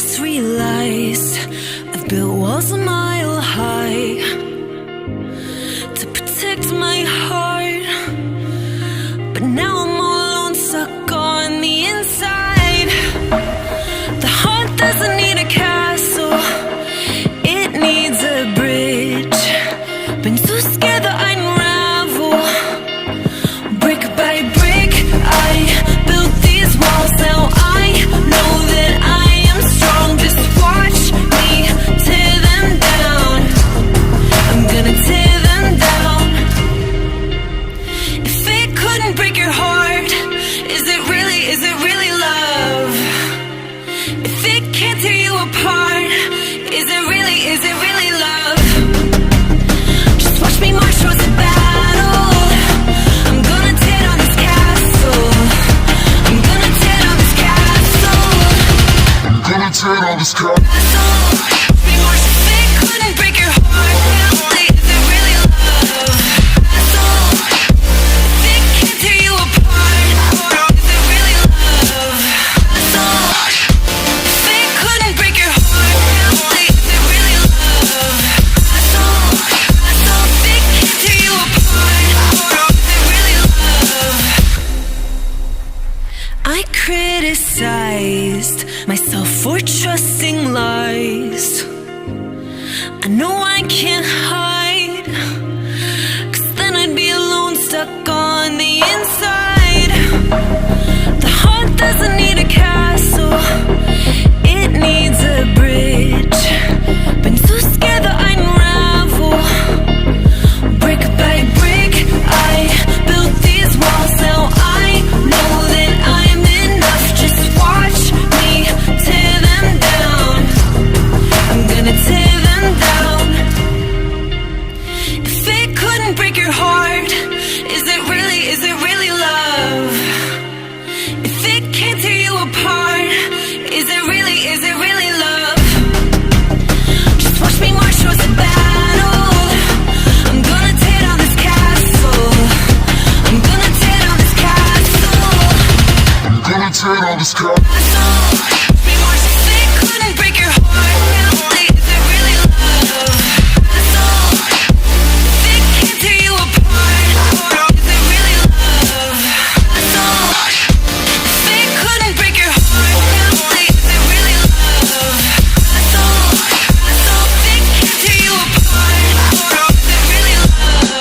just realized I've built walls a mile high to protect my heart, but now I'm all alone, stuck on the inside. The heart doesn't need a castle, it needs a bridge. Been too scared that I'd unravel. Brick by brick, I built these walls. Now I know that I am strong. Just watch me tear them down. I'm gonna tear them down. If it couldn't break your heart, is it really love? If it can't tear you apart, is it really love? Just watch me march towards the battle. I'm gonna tear down this castle. I'm gonna tear down this castle. I'm gonna tear down this castle. Watch me march. If it couldn't break your heart, is it really love? If it can't tear you apart, is it really love? If it couldn't break your heart, is it really love? If it can't tear you apart, is it really love? I criticized myself for trusting lies. I know I can't hide, 'cause then I'd be alone, stuck on the inside. The heart doesn't need a castle, it needs a bridge. Been too scared that I'd unravel. Brick by brick, I built these walls. Now I know that I'm enough. Just watch me tear them down. I'm gonna tear them down. If it couldn't break your heart, is it really love? If it can't tear you apart, is it really love? Just watch me march towards the battle. I'm gonna tear down this castle. I'm gonna tear down this castle. I'm gonna tear down this castle. Watch me march. If it couldn't break your heart, is it really love? If it can't tear you apart, is it really love? If it couldn't break your heart, is it really love? If it can't tear you apart, is it really love?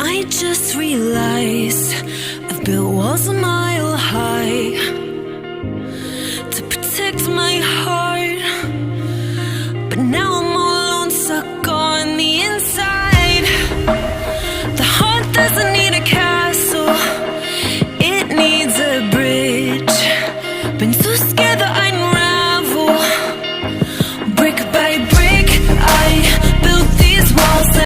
I just realized